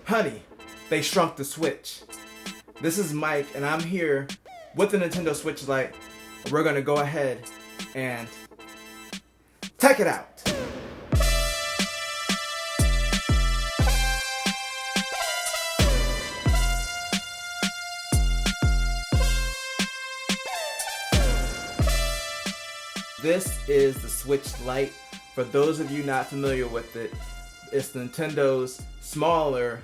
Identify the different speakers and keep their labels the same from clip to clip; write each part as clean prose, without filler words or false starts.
Speaker 1: Honey, they shrunk the Switch. This is Mike, and I'm here with the Nintendo Switch Lite. We're gonna go ahead and check it out. This is the Switch Lite. For those of you not familiar with it, it's Nintendo's smaller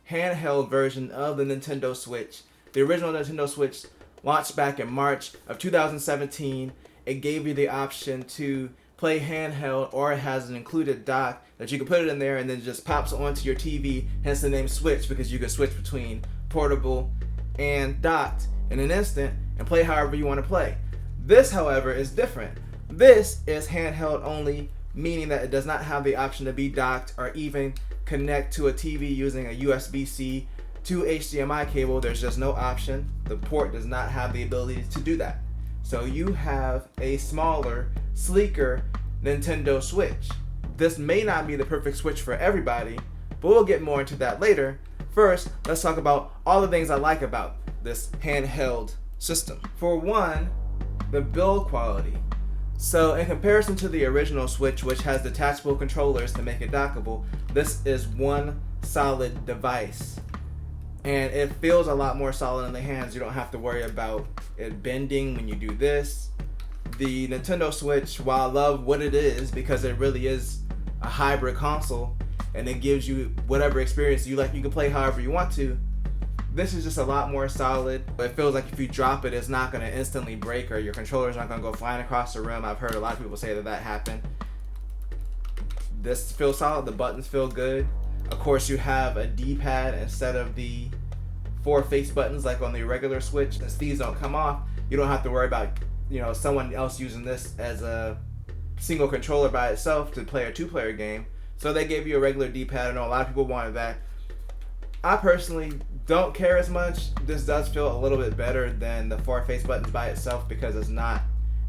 Speaker 1: handheld version of the Nintendo Switch. The original Nintendo Switch launched back in March of 2017. It gave you the option to play handheld, or it has an included dock that you can put it in there and then it just pops onto your TV, hence the name Switch, because you can switch between portable and docked in an instant and play however you want to play. This, however, is different. This is handheld only, meaning that it does not have the option to be docked or even connect to a TV using a USB-C to HDMI cable. There's just no option. The port does not have the ability to do that. So you have a smaller, sleeker Nintendo Switch. This may not be the perfect Switch for everybody, but we'll get more into that later. First, let's talk about all the things I like about this handheld system. For one, the build quality. So in comparison to the original Switch, which has detachable controllers to make it dockable, this is one solid device. And it feels a lot more solid in the hands. You don't have to worry about it bending when you do this. The Nintendo Switch, while I love what it is because it really is a hybrid console and it gives you whatever experience you like, you can play however you want to, this is just a lot more solid. It feels like if you drop it, it's not going to instantly break or your controller's not going to go flying across the room. I've heard a lot of people say that happened. This feels solid. The buttons feel good. Of course, you have a D-pad instead of the 4 face buttons like on the regular Switch. Since these don't come off, you don't have to worry about someone else using this as a single controller by itself to play a 2-player game. So they gave you a regular D-pad. I know a lot of people wanted that. I personally don't care as much. This does feel a little bit better than the 4 face buttons by itself because it's not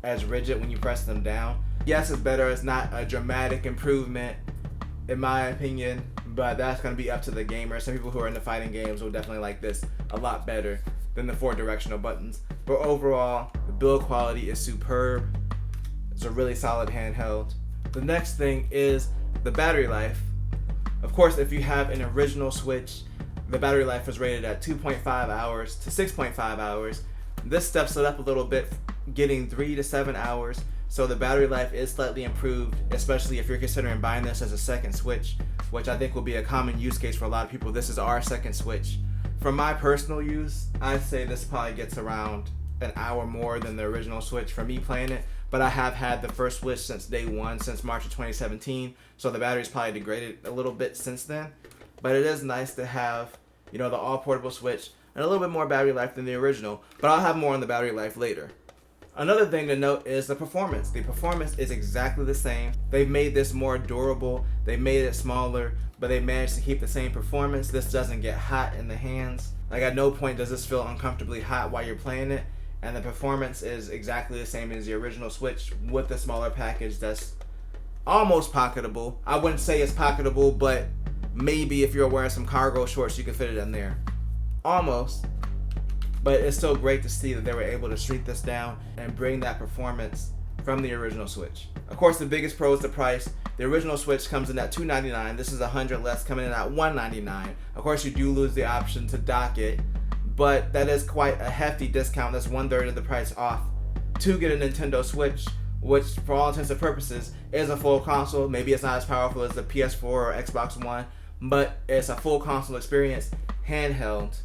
Speaker 1: as rigid when you press them down. Yes, it's better. It's not a dramatic improvement in my opinion, but that's going to be up to the gamer. Some people who are into fighting games will definitely like this a lot better than the 4 directional buttons. But overall, the build quality is superb. It's a really solid handheld. The next thing is the battery life. Of course, if you have an original Switch, the battery life is rated at 2.5 hours to 6.5 hours. This steps it up a little bit, getting 3 to 7 hours. So the battery life is slightly improved, especially if you're considering buying this as a second Switch, which I think will be a common use case for a lot of people. This is our second Switch. For my personal use, I'd say this probably gets around an hour more than the original Switch for me playing it. But I have had the first Switch since day one, since March of 2017. So the battery's probably degraded a little bit since then. But it is nice to have, the all-portable Switch and a little bit more battery life than the original. But I'll have more on the battery life later. Another thing to note is the performance. The performance is exactly the same. They've made this more durable. They made it smaller, but they managed to keep the same performance. This doesn't get hot in the hands. Like at no point does this feel uncomfortably hot while you're playing it. And the performance is exactly the same as the original Switch with the smaller package that's almost pocketable. I wouldn't say it's pocketable, but maybe if you're wearing some cargo shorts, you can fit it in there. Almost. But it's still great to see that they were able to shrink this down and bring that performance from the original Switch. Of course, the biggest pro is the price. The original Switch comes in at $299. This is $100 less, coming in at $199. Of course, you do lose the option to dock it, but that is quite a hefty discount. That's 1/3 of the price off to get a Nintendo Switch, which for all intents and purposes is a full console. Maybe it's not as powerful as the PS4 or Xbox One, but it's a full console experience, handheld,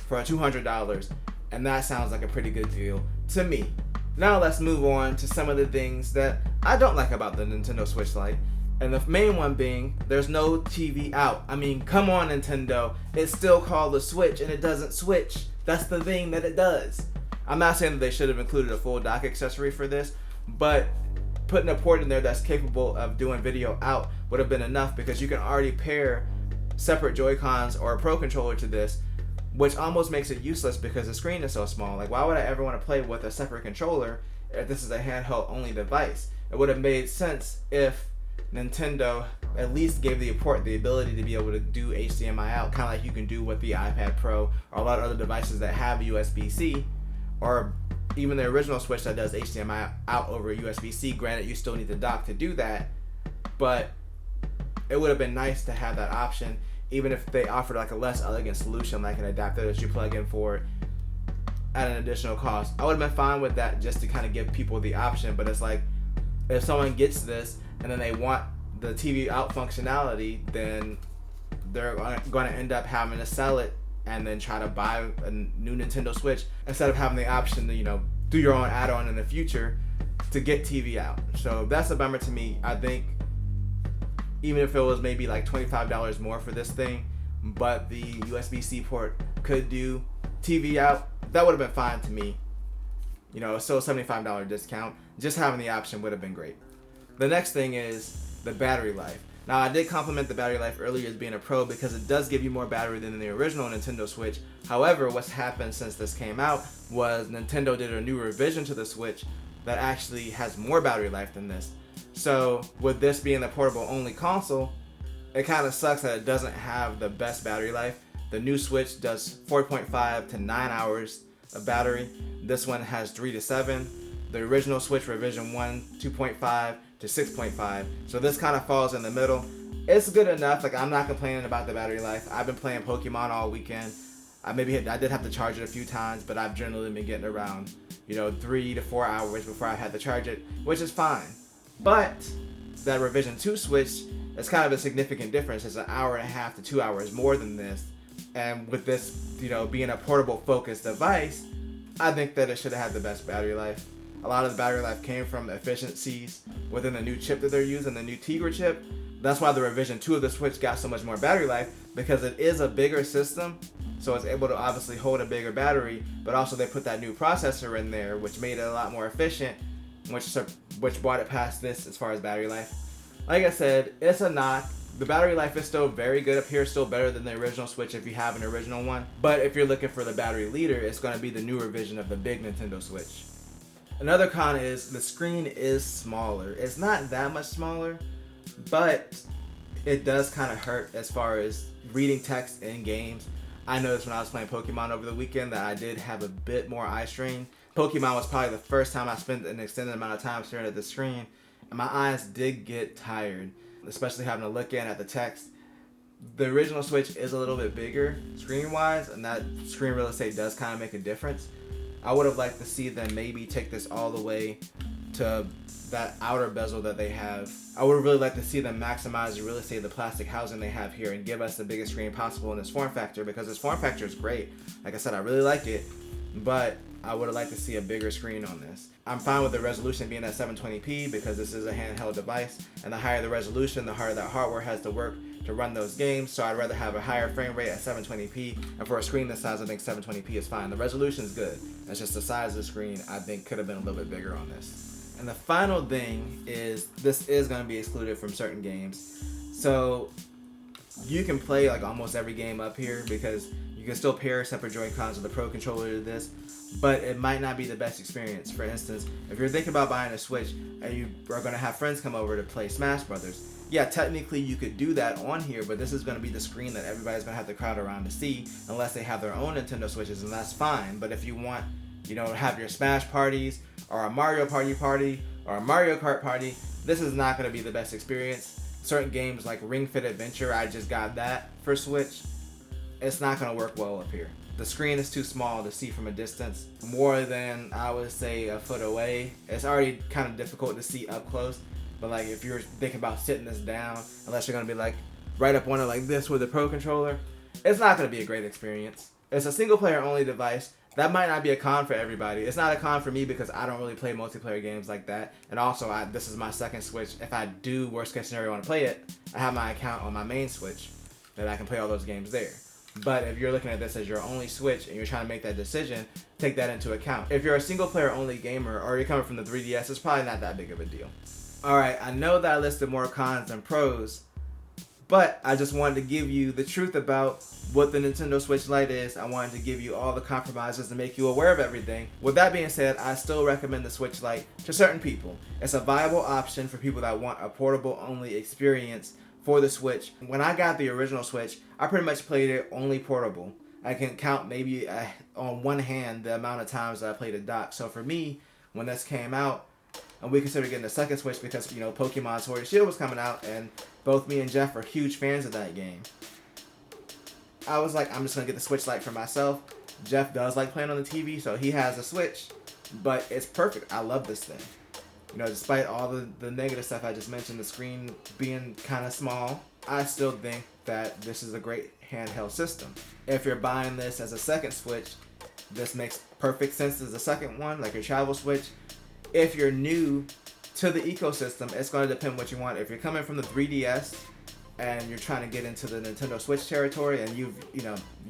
Speaker 1: for $200, and that sounds like a pretty good deal to me. Now let's move on to some of the things that I don't like about the Nintendo Switch Lite. And the main one being, there's no TV out. I mean, come on Nintendo. It's still called the Switch and it doesn't switch. That's the thing that it does. I'm not saying that they should have included a full dock accessory for this, but putting a port in there that's capable of doing video out would have been enough, because you can already pair separate Joy-Cons or a Pro Controller to this, which almost makes it useless because the screen is so small. Like, why would I ever want to play with a separate controller if this is a handheld only device? It would have made sense if Nintendo at least gave the port the ability to be able to do HDMI out, kind of like you can do with the iPad Pro or a lot of other devices that have USB-C, or even the original Switch that does HDMI out over USB-C. Granted, you still need the dock to do that, but it would have been nice to have that option, even if they offered like a less elegant solution, like an adapter that you plug in for it at an additional cost. I would have been fine with that, just to kind of give people the option. But it's like, if someone gets this and then they want the TV out functionality, then they're going to end up having to sell it and then try to buy a new Nintendo Switch instead of having the option to, do your own add-on in the future to get TV out. So that's a bummer to me. I think even if it was maybe like $25 more for this thing, but the USB-C port could do TV out, that would have been fine to me. Still a $75 discount. Just having the option would have been great. The next thing is the battery life. Now, I did compliment the battery life earlier as being a pro because it does give you more battery than the original Nintendo Switch. However, what's happened since this came out was Nintendo did a new revision to the Switch that actually has more battery life than this. So with this being a portable only console, it kind of sucks that it doesn't have the best battery life. The new Switch does 4.5 to 9 hours of battery. This one has 3 to 7. The original Switch revision 1, 2.5 to 6.5. So this kind of falls in the middle. It's good enough. Like, I'm not complaining about the battery life. I've been playing Pokemon all weekend. I did have to charge it a few times, but I've generally been getting around, 3 to 4 hours before I had to charge it, which is fine. But that revision 2 Switch, it's kind of a significant difference. It's an hour and a half to 2 hours more than this. And with this, being a portable focused device, I think that it should have had the best battery life. A lot of the battery life came from the efficiencies within the new chip that they're using, the new Tegra chip. That's why the revision 2 of the Switch got so much more battery life, because it is a bigger system, so it's able to obviously hold a bigger battery, but also they put that new processor in there, which made it a lot more efficient, which brought it past this as far as battery life. Like I said, it's a knock. The battery life is still very good up here, still better than the original Switch if you have an original one. But if you're looking for the battery leader, it's going to be the newer version of the big Nintendo Switch. Another con is the screen is smaller. It's not that much smaller, but it does kind of hurt as far as reading text in games. I noticed when I was playing Pokemon over the weekend that I did have a bit more eye strain. Pokemon was probably the first time I spent an extended amount of time staring at the screen, and my eyes did get tired, especially having to look in at the text. The original Switch is a little bit bigger screen-wise, and that screen real estate does kind of make a difference. I would have liked to see them maybe take this all the way to that outer bezel that they have. I would really like to see them maximize the real estate of the plastic housing they have here and give us the biggest screen possible in this form factor, because this form factor is great. Like I said, I really like it, but I would have liked to see a bigger screen on this. I'm fine with the resolution being at 720p because this is a handheld device, and the higher the resolution, the harder that hardware has to work to run those games. So I'd rather have a higher frame rate at 720p, and for a screen this size, I think 720p is fine. The resolution is good. It's just the size of the screen I think could have been a little bit bigger on this. And the final thing is this is going to be excluded from certain games. So you can play like almost every game up here because you can still pair separate Joy-Cons with the Pro Controller to this, but it might not be the best experience. For instance, if you're thinking about buying a Switch and you are going to have friends come over to play Smash Brothers, yeah, technically you could do that on here, but this is going to be the screen that everybody's going to have to crowd around to see unless they have their own Nintendo Switches, and that's fine. But if you want, have your Smash parties or a Mario party or a Mario Kart party, this is not going to be the best experience. Certain games like Ring Fit Adventure, I just got that for Switch. It's not going to work well up here. The screen is too small to see from a distance, more than I would say a foot away. It's already kind of difficult to see up close, but like if you're thinking about sitting this down, unless you're going to be like right up on it like this with a Pro Controller, it's not going to be a great experience. It's a single player only device. That might not be a con for everybody. It's not a con for me because I don't really play multiplayer games like that. And also, this is my second Switch. If I do, worst case scenario, want to play it, I have my account on my main Switch that I can play all those games there. But if you're looking at this as your only Switch and you're trying to make that decision, take that into account. If you're a single player only gamer or you're coming from the 3DS, it's probably not that big of a deal. Alright, I know that I listed more cons than pros, but I just wanted to give you the truth about what the Nintendo Switch Lite is. I wanted to give you all the compromises to make you aware of everything. With that being said, I still recommend the Switch Lite to certain people. It's a viable option for people that want a portable only experience for the Switch. When I got the original Switch, I pretty much played it only portable. I can count maybe on one hand the amount of times that I played it dock. So for me, when this came out, and we considered getting a second Switch because, you know, Pokemon Sword and Shield was coming out, and both me and Jeff are huge fans of that game. I was like, I'm just going to get the Switch Lite for myself. Jeff does like playing on the TV, so he has a Switch, but it's perfect. I love this thing. You know, despite all the negative stuff I just mentioned, the screen being kind of small, I still think that this is a great handheld system. If you're buying this as a second Switch, this makes perfect sense as a second one, like your travel Switch. If you're new to the ecosystem, it's going to depend what you want. If you're coming from the 3DS and you're trying to get into the Nintendo Switch territory and you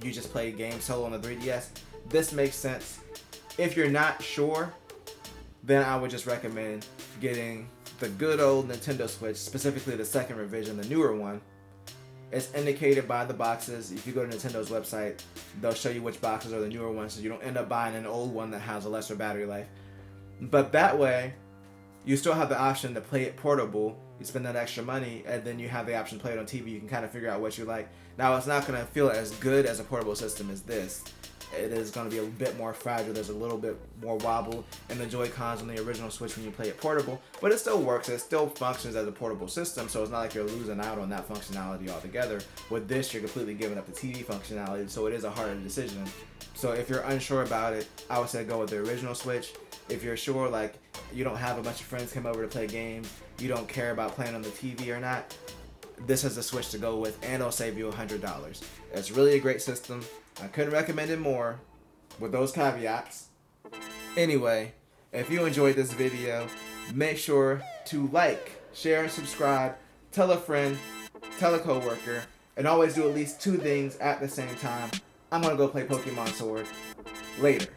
Speaker 1: just play games solo on the 3DS, this makes sense. If you're not sure, then I would just recommend getting the good old Nintendo Switch, specifically the second revision, the newer one. It's indicated by the boxes. If you go to Nintendo's website, they'll show you which boxes are the newer ones, so you don't end up buying an old one that has a lesser battery life. But that way, you still have the option to play it portable. You spend that extra money, and then you have the option to play it on TV. You can kind of figure out what you like. Now, it's not going to feel as good as a portable system as this. It is going to be a bit more fragile. There's a little bit more wobble in the Joy-Cons on the original Switch when you play it portable, but it still works. It still functions as a portable system, so it's not like you're losing out on that functionality altogether. With this, you're completely giving up the TV functionality, so it is a harder decision. So if you're unsure about it, I would say go with the original Switch. If you're sure, like, you don't have a bunch of friends come over to play games, you don't care about playing on the TV or not, this is the Switch to go with, and it'll save you $100. It's really a great system. I couldn't recommend it more with those caveats. Anyway, if you enjoyed this video, make sure to like, share, and subscribe. Tell a friend, tell a coworker, and always do at least 2 things at the same time. I'm going to go play Pokemon Sword. Later.